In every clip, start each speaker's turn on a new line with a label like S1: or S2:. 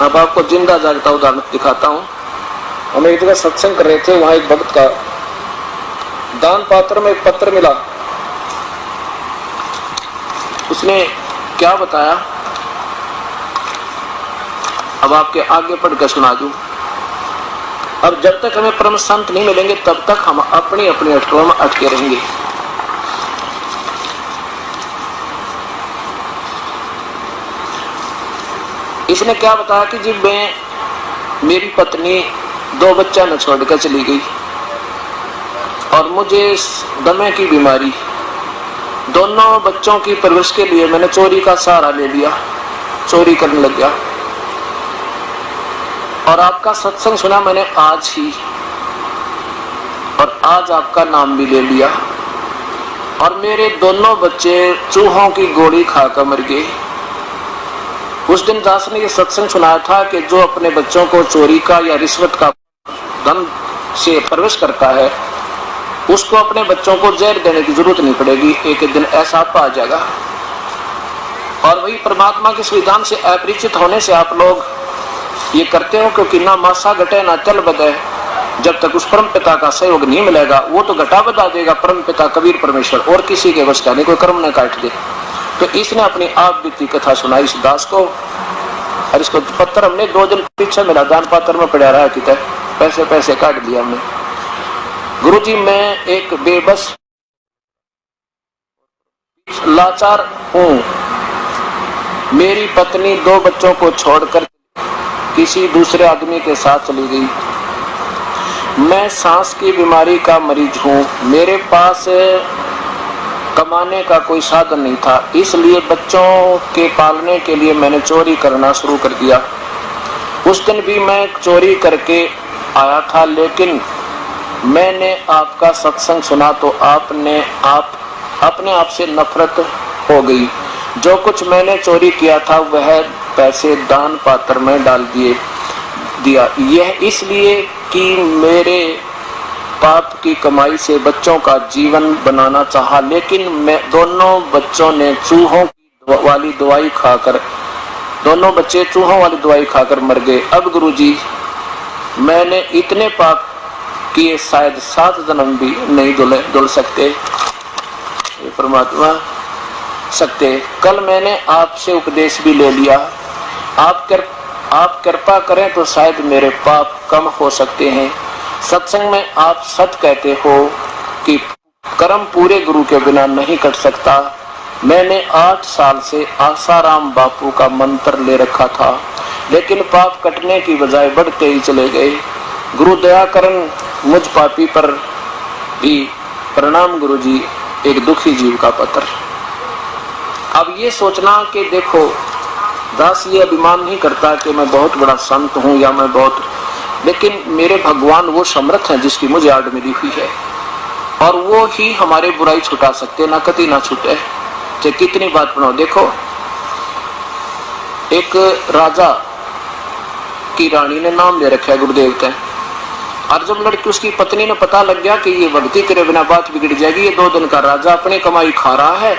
S1: अब आपको जिंदा जागता उदाहरण दिखाता हूँ। हम एक जगह सत्संग कर रहे थे, वहां एक भक्त का दान पात्र में एक पत्र मिला। उसने क्या बताया, अब आपके आगे पढ़कर सुना दूं। अब जब तक हमें परम संत नहीं मिलेंगे तब तक हम अपनी अपनी अटकलों में अटके रहेंगे। इसने क्या बताया कि जी मेरी पत्नी 2 बच्चा न छोड़कर चली गई और मुझे दमे की बीमारी, दोनों बच्चों की परवरिश के लिए मैंने चोरी का सहारा ले लिया, चोरी करने लग गया। और आपका सत्संग सुना मैंने आज ही, और आज आपका नाम भी ले लिया, और मेरे दोनों बच्चे चूहों की गोली खाकर मर गए। उस दिन दास ने ये सत्संग सुनाया था कि जो अपने बच्चों को चोरी का या रिश्वत का धन से प्रवेश करता है उसको अपने बच्चों को जहर देने की जरूरत नहीं पड़ेगी, एक दिन ऐसा आप आ जाएगा। और वही परमात्मा के विधान से अपरिचित होने से आप लोग ये करते हो, क्योंकि ना मासा घटे ना चल बदे। जब तक उस परम पिता का सहयोग नहीं मिलेगा, वो तो घटा बता देगा परम पिता कबीर परमेश्वर, और किसी के वश का नहीं, कोई कर्म न काट दे। तो इसने अपनी आप बीती कथा सुनाई इस दास को, और इसको पत्र हमने 2 दिन पीछे मिला, दान पात्र में पड़ा रहा, कितने पैसे काट दिया हमने। गुरुजी मैं एक बेबस लाचार हूँ, मेरी पत्नी 2 बच्चों को छोड़कर किसी दूसरे आदमी के साथ चली गई। मैं सांस की बीमारी का मरीज हूँ, मेरे पास कमाने का कोई साधन नहीं था, इसलिए बच्चों के पालने के लिए मैंने चोरी करना शुरू कर दिया। उस दिन भी मैं चोरी करके आया था, लेकिन मैंने आपका सत्संग सुना तो अपने आप से नफरत हो गई। जो कुछ मैंने चोरी किया था वह पैसे दान पात्र में डाल दिया। यह इसलिए कि मेरे पाप की कमाई से बच्चों का जीवन बनाना चाहा, लेकिन मैं दोनों बच्चों ने चूहों वाली दवाई खाकर, दोनों बच्चे चूहों वाली दवाई खाकर मर गए। अब गुरुजी मैंने इतने पाप किए शायद 7 जन्म भी नहीं धुल सकते, ये परमात्मा सकते। कल मैंने आपसे उपदेश भी ले लिया, आप कृपा करें तो शायद मेरे पाप कम हो सकते हैं। सत्संग में आप सच कहते हो कि कर्म पूरे गुरु के बिना नहीं कट सकता। मैंने 8 साल से आसाराम बापू का मंत्र ले रखा था, लेकिन पाप कटने की बजाय बढ़ते ही चले गए। गुरु दया करन मुझ पापी पर भी। प्रणाम गुरुजी, एक दुखी जीव का पत्र। अब ये सोचना कि देखो दास ये अभिमान नहीं करता कि मैं बहुत बड़ा संत हूँ या मैं बहुत, लेकिन मेरे भगवान वो समर्थ हैं जिसकी मुझे आड़ मिली हुई है, और वो ही हमारे बुराई छुटा सकते, ना कति ना छूटे, चाहे कितनी बात बनाओ। देखो एक राजा की रानी ने नाम ले रखा है गुरुदेव का, और जब लड़की उसकी पत्नी ने पता लग गया कि ये भक्ति करे बिना बात बिगड़ जाएगी, ये 2 दिन का राजा अपनी कमाई खा रहा है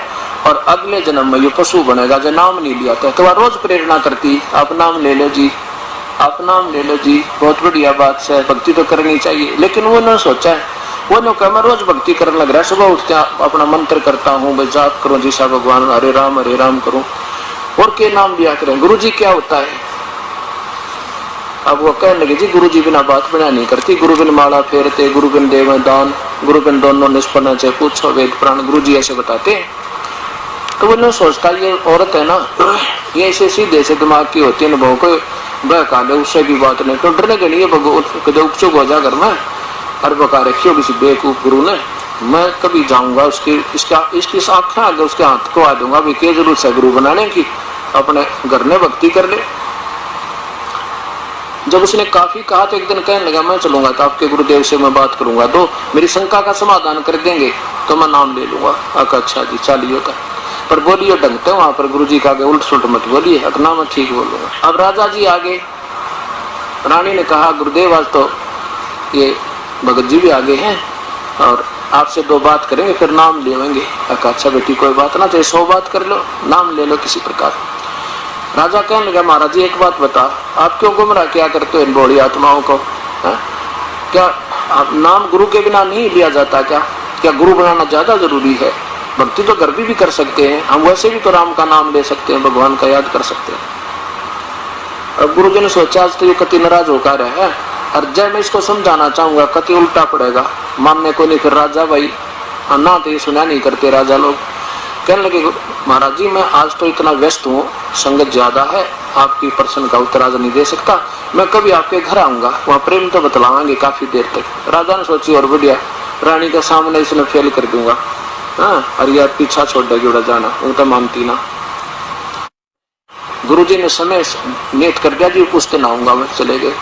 S1: और अगले जन्म में ये पशु बनेगा, जो नाम नहीं लिया था। तो वह रोज प्रेरणा करती, आप नाम ले लो जी, आप नाम ले लो जी, बहुत बढ़िया बात है, भक्ति तो करनी चाहिए। लेकिन वो ने सोचा है, वो ने कहा मैं रोज भक्ति करने लग रहा है, सुबह उठते अपना मंत्र करता हूँ, भाई जाप करो जी सा भगवान हरे राम करूँ, और के नाम लिया करें। गुरु जी क्या होता है? अब वो कहने लगे जी गुरु जी बिना बात बना नहीं करती, गुरु बिन माला फेरते, गुरु बिन देव दान, गुरु बिन दोनों निष्पन्न चाहे पूछो वेद प्राण, गुरु जी ऐसे बताते हैं। तो वो सोचता ये औरत है ना, ये ऐसे सीधे से दिमाग की होती है, बहु को बहका दे, उससे भी बात नहीं, तो डरने के लिए उपचुप हो जा घर में, और बका रखी होगी बेवकूफ गुरु ने, मैं कभी जाऊंगा इसकी आंखें आगे उसके हाथ को आ दूंगा, भाई क्या जरूरत है गुरु बनाने की, अपने घर में भक्ति कर ले। जब उसने काफी कहा तो एक दिन कहने लगा मैं चलूंगा तो आपके गुरुदेव से मैं बात करूंगा, तो मेरी शंका का समाधान कर देंगे तो मैं नाम ले लूंगा। अच्छा जी चलिए का, पर बोलिए ढंगते वहां पर गुरु जी का आगे उल्ट सुल्ट मत बोलिए, अपना मैं ठीक बोलूंगा। अब राजा जी आगे, रानी ने कहा गुरुदेव आज तो ये भगत जी भी आगे हैं और आपसे 2 बात करेंगे फिर नाम लेंगे। अच्छा बेटी कोई बात ना, चाहे 100 बात कर लो, नाम ले लो किसी प्रकार। राजा कहने लगा, महाराज जी एक बात बता, आप क्यों गुमराह क्या करते हो इन बूढ़ी आत्माओं को? क्या नाम गुरु के बिना नहीं लिया जाता? क्या गुरु बनाना ज्यादा जरूरी है? भक्ति तो घर भी कर सकते हैं हम, वैसे भी तो राम का नाम ले सकते हैं, भगवान का याद कर सकते हैं। अब गुरु जी ने सोचा आज तो ये कति नाराज होकर है, और जब मैं इसको समझाना चाहूंगा कति उल्टा पड़ेगा, मानने को नहीं। फिर राजा भाई ना तो ये सुना नहीं करते राजा लोग। कहने लगे, महाराज जी मैं आज तो इतना व्यस्त हूँ, संगत ज्यादा है, आपकी प्रश्न का उत्तर आज नहीं दे सकता, मैं कभी आपके घर आऊंगा, वहाँ प्रेम तो बतलावांगे काफी देर तक। राजा ने सोची और बढ़िया, रानी के सामने इसने फेल कर दूंगा, हाँ, और यह पीछा छोड़ देगी उड़ा जाना, वो तो मानती ना। गुरुजी ने समय नियत कर दिया जी उस दिन आऊंगा मैं, चले गए।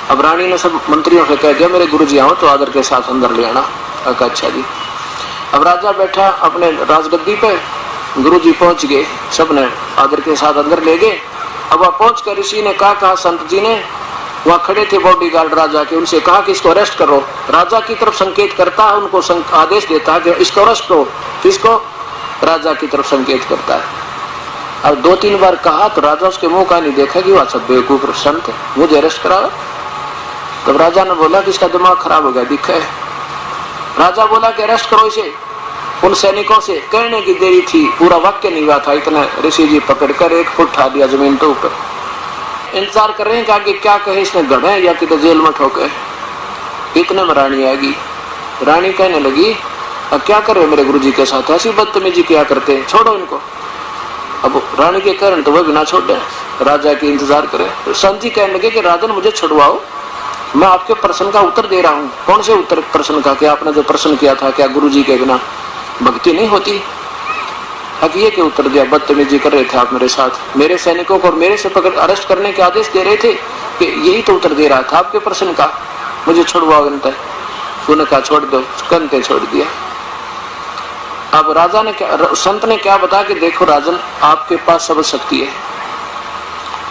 S1: अब रानी ने सब मंत्रियों से कह दिया मेरे गुरुजी आओ तो आदर के साथ अंदर ले आना। अच्छा जी। अब राजा बैठा अपने राजगद्दी पे, गुरुजी पहुंच गए, सबने आदर के साथ अंदर ले गए। अब वहां पहुंच कर ऋषि ने कहा संत जी ने, वहां खड़े थे बॉडीगार्ड राजा के, उनसे कहा कि इसको अरेस्ट करो। राजा की तरफ संकेत करता है, उनको आदेश देता है कि इसको अरेस्ट करो। किसको? राजा की तरफ संकेत करता है। अब 2-3 बार कहा तो राजा उसके मुंह का नहीं देखा कि वह सब बेवकूफ संत है, मुझे अरेस्ट कराओ। तब राजा ने बोला कि इसका दिमाग खराब हो गया, दिखा है। राजा बोला कि अरेस्ट करो इसे। उन सैनिकों से कहने की देरी थी, पूरा वाक्य नहीं हुआ था, इतना ऋषि जी पकड़कर 1 फुट उठा दिया जमीन के ऊपर। इंतजार कर रहे हैं कि आगे क्या कहे, इसमें गढ़े या कि तो जेल में ठोके। इतने में रानी आएगी। रानी कहने लगी, अब क्या कर रहे मेरे गुरुजी के साथ, ऐसी बदतमीजी क्या करते हैं, छोड़ो इनको। अब रानी के कारण तो वह भी ना छोड़े, राजा की इंतजार करे। तो संत जी कहने लगे कि राजन मुझे छुड़वाओ, मैं आपके प्रश्न का उत्तर दे रहा हूँ। कौन से उत्तर प्रश्न का? कि आपने जो प्रश्न किया था, क्या गुरुजी के बिना भक्ति नहीं होती? ये के उत्तर दिया, बदतमीजी कर रहे थे आप मेरे साथ, मेरे सैनिकों को और मेरे से पकड़ अरेस्ट करने के आदेश दे रहे थे, कि यही तो उत्तर दे रहा था आपके प्रश्न का, मुझे छुड़वाओ। उन्होंने कहा छोड़ दो, कंते छोड़ दिया। अब राजा ने क्या, संत ने क्या बताया कि देखो राजन, आपके पास सब शक्ति है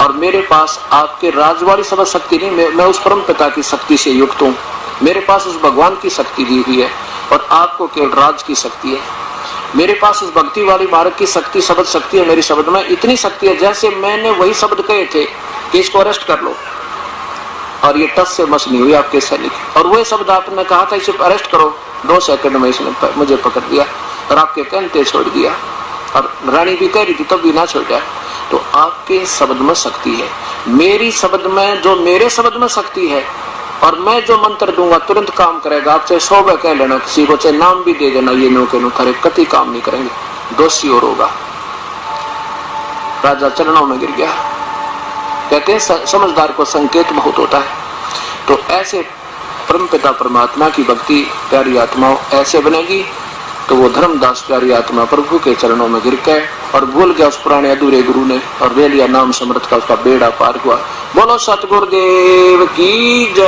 S1: और मेरे पास आपके राज वाली सब शक्ति नहीं, मैं उस परम पिता की शक्ति से युक्त हूँ, मेरे पास उस भगवान की शक्ति दी हुई है और आपको केवल राज की शक्ति है। मेरे पास उस भक्ति वाली मार्ग की शक्ति, शब्द शक्ति है, मेरी शब्द में इतनी शक्ति है जैसे मैंने वही शब्द कहे थे कि इसको अरेस्ट कर लो और ये टस से मस नहीं हुई आपके सैनिक, और वही शब्द आपने कहा था इसे अरेस्ट करो, 2 सेकंड में इसने मुझे पकड़ दिया और आपके कहते छोड़ दिया। और रानी भी कह रही थी तब भी ना छोड़ा। तो आपके शब्द में शक्ति है, मेरी शब्द में, जो मेरे शब्द में शक्ति है, और मैं जो मंत्र दूंगा तुरंत काम करेगा। आपसे 100 बार कह लेना, किसी को चाहे नाम भी दे देना, ये नो के नो थारे कति काम नहीं करेंगे, दोषी और होगा। राजा चरणों में गिर गया। कहते हैं समझदार को संकेत बहुत होता है। तो ऐसे परमपिता परमात्मा की भक्ति प्यारी आत्माओं ऐसे बनेगी तो वो धर्मदास प्यारी आत्मा प्रभु के चरणों में गिर गए और भूल गया उस पुराने अधूरे गुरु ने और ले लिया नाम समर्थ का, उसका बेड़ा पार हुआ। बोलो सतगुरुदेव की जय।